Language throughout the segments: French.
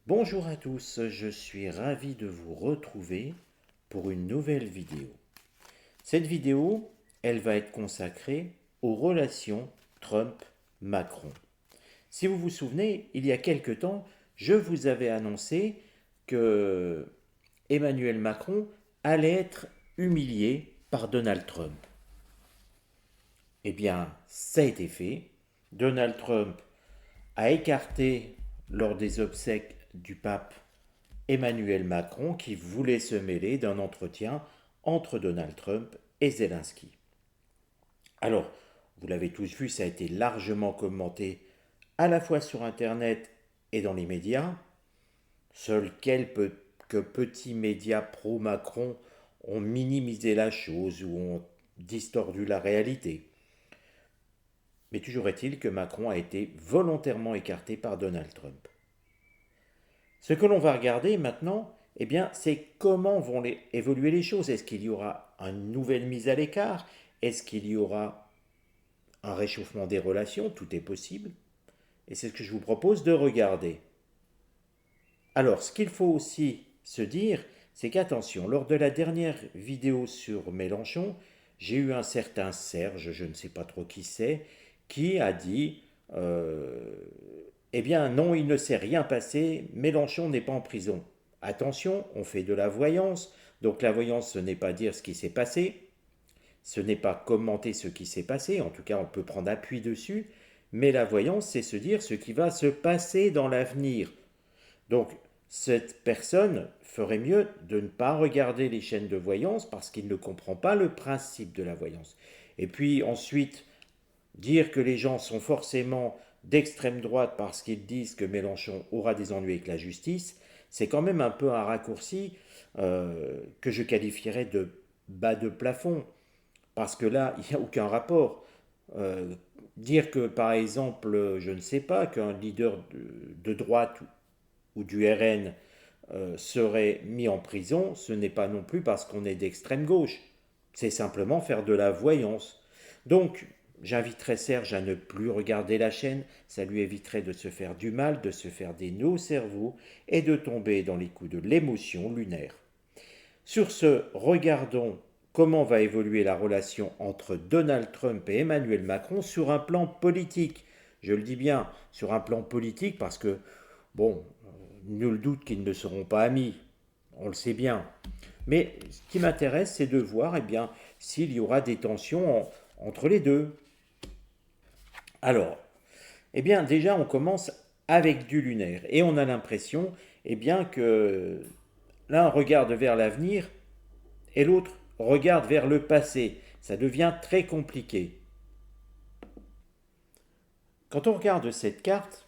Bonjour à tous, je suis ravi de vous retrouver pour une nouvelle vidéo. Cette vidéo, elle va être consacrée aux relations Trump-Macron. Si vous vous souvenez, il y a quelque temps, je vous avais annoncé que Emmanuel Macron allait être humilié par Donald Trump. Eh bien, ça a été fait. Donald Trump a écarté lors des obsèques du pape Emmanuel Macron qui voulait se mêler d'un entretien entre Donald Trump et Zelensky. Alors, vous l'avez tous vu, ça a été largement commenté à la fois sur Internet et dans les médias. Seuls quelques petits médias pro-Macron ont minimisé la chose ou ont distordu la réalité. Mais toujours est-il que Macron a été volontairement écarté par Donald Trump. Ce que l'on va regarder maintenant, eh bien, c'est comment vont évoluer les choses. Est-ce qu'il y aura une nouvelle mise à l'écart? Est-ce qu'il y aura un réchauffement des relations? Tout est possible. Et c'est ce que je vous propose de regarder. Alors, ce qu'il faut aussi se dire, c'est qu'attention, lors de la dernière vidéo sur Mélenchon, j'ai eu un certain Serge, je ne sais pas trop qui c'est, qui a dit eh bien non, il ne s'est rien passé, Mélenchon n'est pas en prison. Attention, on fait de la voyance, donc la voyance ce n'est pas dire ce qui s'est passé, ce n'est pas commenter ce qui s'est passé, en tout cas on peut prendre appui dessus, mais la voyance c'est se dire ce qui va se passer dans l'avenir. Donc cette personne ferait mieux de ne pas regarder les chaînes de voyance parce qu'il ne comprend pas le principe de la voyance. Et puis ensuite, dire que les gens sont forcément d'extrême droite parce qu'ils disent que Mélenchon aura des ennuis avec la justice, c'est quand même un peu un raccourci que je qualifierais de bas de plafond. Parce que là, il n'y a aucun rapport. Euh, Dire que, par exemple, je ne sais pas, qu'un leader de droite ou du RN serait mis en prison, ce n'est pas non plus parce qu'on est d'extrême gauche. C'est simplement faire de la voyance. Donc, j'inviterais Serge à ne plus regarder la chaîne, ça lui éviterait de se faire du mal, de se faire des nœuds au cerveau et de tomber dans les coups de l'émotion lunaire. Sur ce, regardons comment va évoluer la relation entre Donald Trump et Emmanuel Macron sur un plan politique. Je le dis bien, sur un plan politique parce que, bon, nul doute qu'ils ne seront pas amis, on le sait bien. Mais ce qui m'intéresse, c'est de voir eh bien, s'il y aura des tensions entre les deux. Alors, eh bien, déjà, on commence avec du lunaire et on a l'impression eh bien, que l'un regarde vers l'avenir et l'autre regarde vers le passé. Ça devient très compliqué. Quand on regarde cette carte,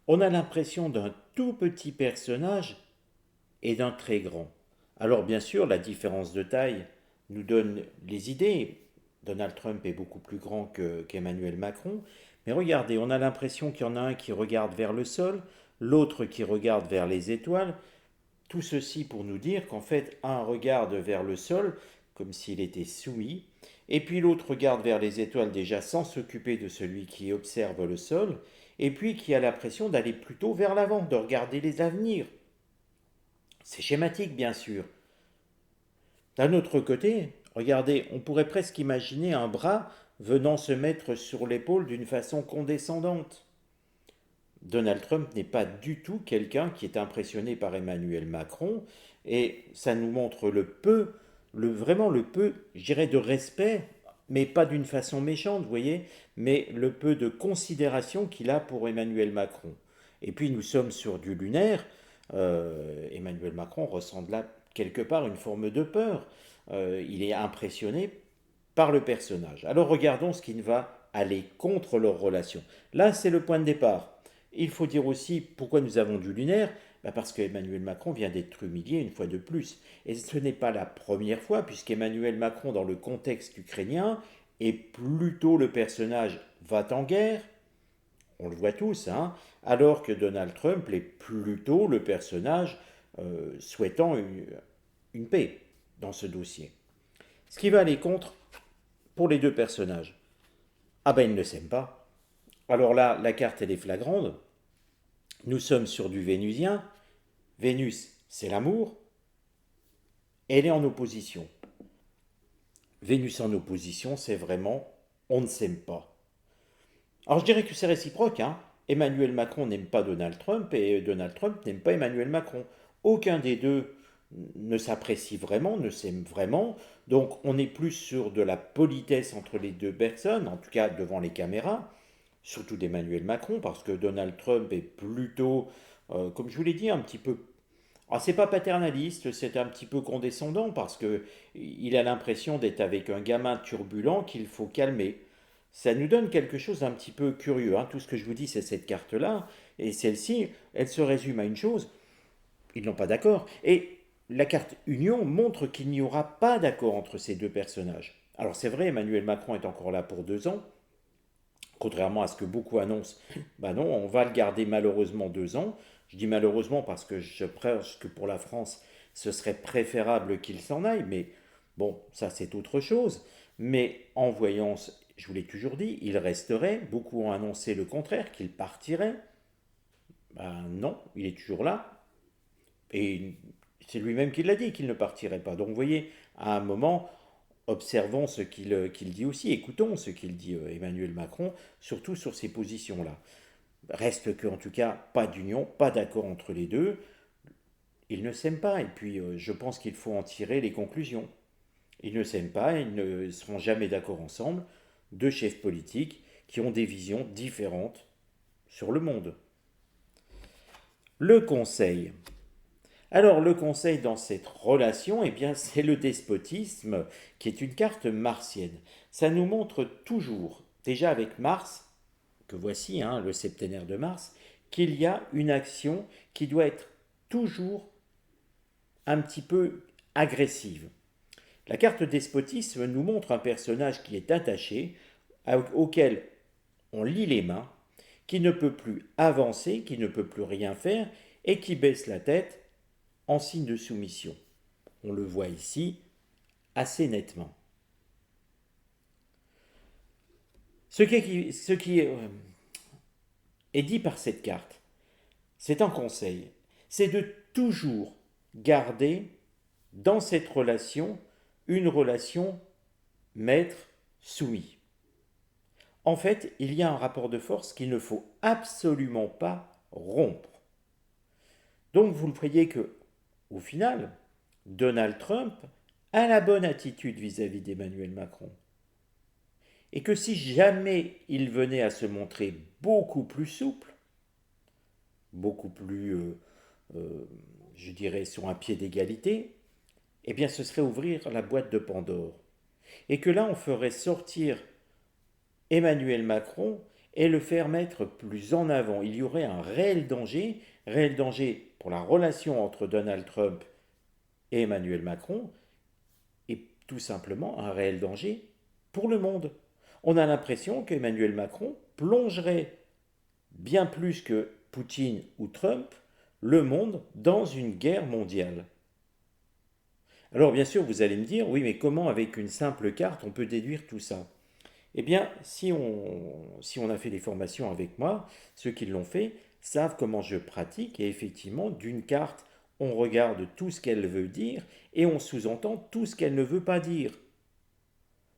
on a l'impression d'un tout petit personnage et d'un très grand. Alors bien sûr, la différence de taille nous donne les idées. Donald Trump est beaucoup plus grand qu'Emmanuel Macron. Mais regardez, on a l'impression qu'il y en a un qui regarde vers le sol, l'autre qui regarde vers les étoiles. Tout ceci pour nous dire qu'en fait, un regarde vers le sol comme s'il était soumis, et puis l'autre regarde vers les étoiles déjà sans s'occuper de celui qui observe le sol, et puis qui a l'impression d'aller plutôt vers l'avant, de regarder les avenirs. C'est schématique, bien sûr. D'un autre côté, regardez, on pourrait presque imaginer un bras venant se mettre sur l'épaule d'une façon condescendante. Donald Trump n'est pas du tout quelqu'un qui est impressionné par Emmanuel Macron, et ça nous montre vraiment le peu, je dirais, de respect, mais pas d'une façon méchante, vous voyez, mais le peu de considération qu'il a pour Emmanuel Macron. Et puis nous sommes sur du lunaire. Emmanuel Macron ressent là quelque part une forme de peur. Il est impressionné par le personnage. Alors regardons ce qui ne va aller contre leur relation. Là, c'est le point de départ. Il faut dire aussi pourquoi nous avons du lunaire. Parce qu'Emmanuel Macron vient d'être humilié une fois de plus. Et ce n'est pas la première fois, puisqu'Emmanuel Macron, dans le contexte ukrainien, est plutôt le personnage va en guerre, on le voit tous, hein, alors que Donald Trump est plutôt le personnage souhaitant une paix dans ce dossier. Ce qui va aller contre pour les deux personnages. Ah ben ils ne s'aiment pas. Alors là, la carte elle est flagrante. Nous sommes sur du vénusien. Vénus, c'est l'amour. Elle est en opposition. Vénus en opposition, c'est vraiment on ne s'aime pas. Alors je dirais que c'est réciproque, hein. Emmanuel Macron n'aime pas Donald Trump et Donald Trump n'aime pas Emmanuel Macron. Aucun des deux ne s'apprécie vraiment, ne s'aime vraiment. Donc on est plus sur de la politesse entre les deux personnes, en tout cas devant les caméras, surtout d'Emmanuel Macron, parce que Donald Trump est plutôt, comme je vous l'ai dit, un petit peu. Ah, c'est pas paternaliste, c'est un petit peu condescendant parce que il a l'impression d'être avec un gamin turbulent qu'il faut calmer. Ça nous donne quelque chose d'un petit peu curieux, hein. Tout ce que je vous dis, c'est cette carte-là. Et celle-ci, elle se résume à une chose, ils n'ont pas d'accord. Et la carte Union montre qu'il n'y aura pas d'accord entre ces deux personnages. Alors c'est vrai, Emmanuel Macron est encore là pour 2 ans, contrairement à ce que beaucoup annoncent. Ben non, on va le garder malheureusement 2 ans. Je dis malheureusement parce que je pense que pour la France, ce serait préférable qu'il s'en aille, mais bon, ça c'est autre chose. Mais en voyant, je vous l'ai toujours dit, il resterait. Beaucoup ont annoncé le contraire, qu'il partirait. Ben non, il est toujours là. Et c'est lui-même qui l'a dit qu'il ne partirait pas. Donc vous voyez, à un moment, observons ce qu'il dit aussi, écoutons ce qu'il dit Emmanuel Macron, surtout sur ces positions-là. Reste qu'en tout cas, pas d'union, pas d'accord entre les deux. Ils ne s'aiment pas, et puis je pense qu'il faut en tirer les conclusions. Ils ne s'aiment pas, ils ne seront jamais d'accord ensemble. Deux chefs politiques qui ont des visions différentes sur le monde. Le conseil. Alors le conseil dans cette relation, eh bien c'est le despotisme qui est une carte martienne. Ça nous montre toujours, déjà avec Mars, que voici, hein, le septénaire de Mars, qu'il y a une action qui doit être toujours un petit peu agressive. La carte despotisme nous montre un personnage qui est attaché, auquel on lie les mains, qui ne peut plus avancer, qui ne peut plus rien faire et qui baisse la tête en signe de soumission. On le voit ici assez nettement. Ce qui est dit par cette carte, c'est un conseil, c'est de toujours garder dans cette relation une relation maître-soumis. En fait, il y a un rapport de force qu'il ne faut absolument pas rompre. Donc vous le voyez que, au final, Donald Trump a la bonne attitude vis-à-vis d'Emmanuel Macron. Et que si jamais il venait à se montrer beaucoup plus souple, beaucoup plus, je dirais, sur un pied d'égalité, eh bien ce serait ouvrir la boîte de Pandore. Et que là, on ferait sortir Emmanuel Macron et le faire mettre plus en avant. Il y aurait un réel danger pour la relation entre Donald Trump et Emmanuel Macron, et tout simplement un réel danger pour le monde. On a l'impression qu'Emmanuel Macron plongerait bien plus que Poutine ou Trump le monde dans une guerre mondiale. Alors bien sûr, vous allez me dire, oui, mais comment avec une simple carte on peut déduire tout ça? Eh bien, si on a fait des formations avec moi, ceux qui l'ont fait savent comment je pratique et effectivement, d'une carte, on regarde tout ce qu'elle veut dire et on sous-entend tout ce qu'elle ne veut pas dire.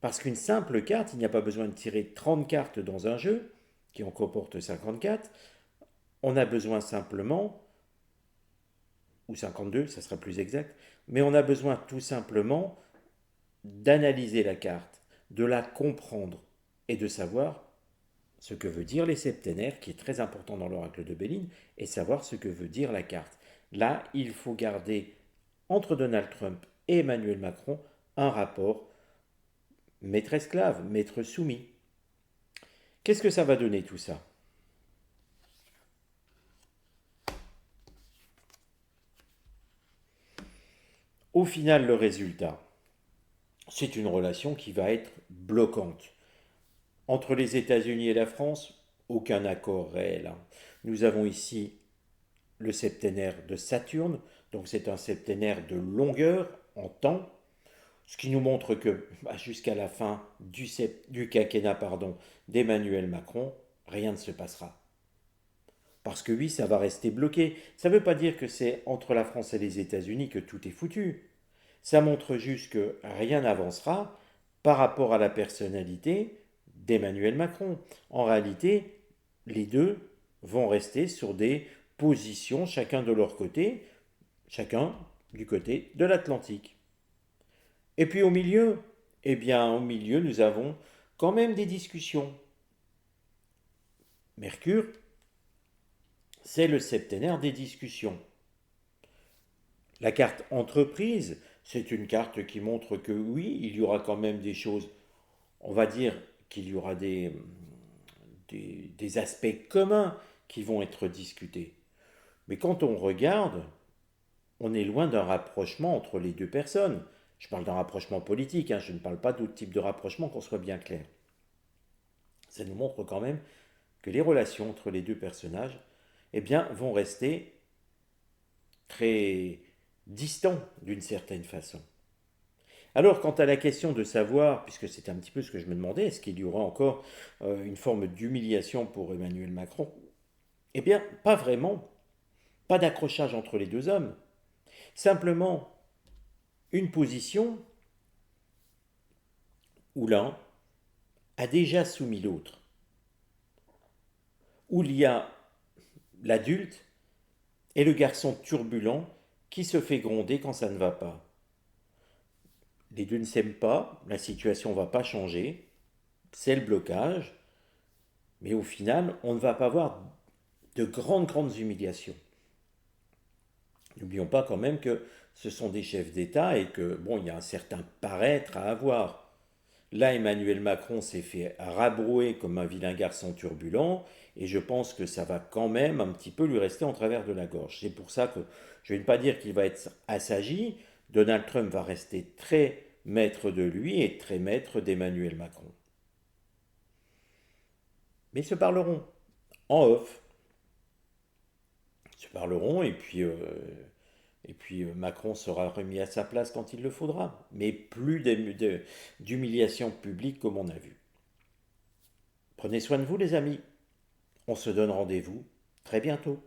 Parce qu'une simple carte, il n'y a pas besoin de tirer 30 cartes dans un jeu, qui en comporte 54, on a besoin simplement, ou 52, ça sera plus exact, mais on a besoin tout simplement d'analyser la carte, de la comprendre et de savoir ce que veut dire les septénaires, qui est très important dans l'oracle de Béline, et savoir ce que veut dire la carte. Là, il faut garder entre Donald Trump et Emmanuel Macron un rapport maître-esclave, maître-soumis. Qu'est-ce que ça va donner tout ça? Au final, le résultat, c'est une relation qui va être bloquante. Entre les États-Unis et la France, aucun accord réel, hein. Nous avons ici le septénaire de Saturne, donc c'est un septénaire de longueur en temps, ce qui nous montre que jusqu'à la fin du quinquennat d'Emmanuel Macron, rien ne se passera. Parce que oui, ça va rester bloqué. Ça ne veut pas dire que c'est entre la France et les États-Unis que tout est foutu. Ça montre juste que rien n'avancera par rapport à la personnalité d'Emmanuel Macron. En réalité, les deux vont rester sur des positions, chacun de leur côté, chacun du côté de l'Atlantique. Et puis au milieu, eh bien au milieu, nous avons quand même des discussions. Mercure, c'est le septénaire des discussions. La carte entreprise, c'est une carte qui montre que oui, il y aura quand même des choses, on va dire qu'il y aura des aspects communs qui vont être discutés. Mais quand on regarde, on est loin d'un rapprochement entre les deux personnes. Je parle d'un rapprochement politique, hein, je ne parle pas d'autre type de rapprochement, qu'on soit bien clair. Ça nous montre quand même que les relations entre les deux personnages eh bien, vont rester très distants d'une certaine façon. Alors, quant à la question de savoir, puisque c'est un petit peu ce que je me demandais, est-ce qu'il y aura encore une forme d'humiliation pour Emmanuel Macron? Eh bien, pas vraiment. Pas d'accrochage entre les deux hommes. Simplement une position où l'un a déjà soumis l'autre. Où il y a l'adulte et le garçon turbulent qui se fait gronder quand ça ne va pas. Les deux ne s'aiment pas, la situation ne va pas changer, c'est le blocage, mais au final, on ne va pas avoir de grandes humiliations. N'oublions pas quand même que ce sont des chefs d'État et que, bon, il y a un certain paraître à avoir. Là, Emmanuel Macron s'est fait rabrouer comme un vilain garçon turbulent, et je pense que ça va quand même un petit peu lui rester en travers de la gorge. C'est pour ça que je ne vais pas dire qu'il va être assagi. Donald Trump va rester très maître de lui et très maître d'Emmanuel Macron. Mais ils se parleront en off. Ils se parleront et puis Macron sera remis à sa place quand il le faudra. Mais plus d'humiliation publique comme on a vu. Prenez soin de vous les amis. On se donne rendez-vous très bientôt.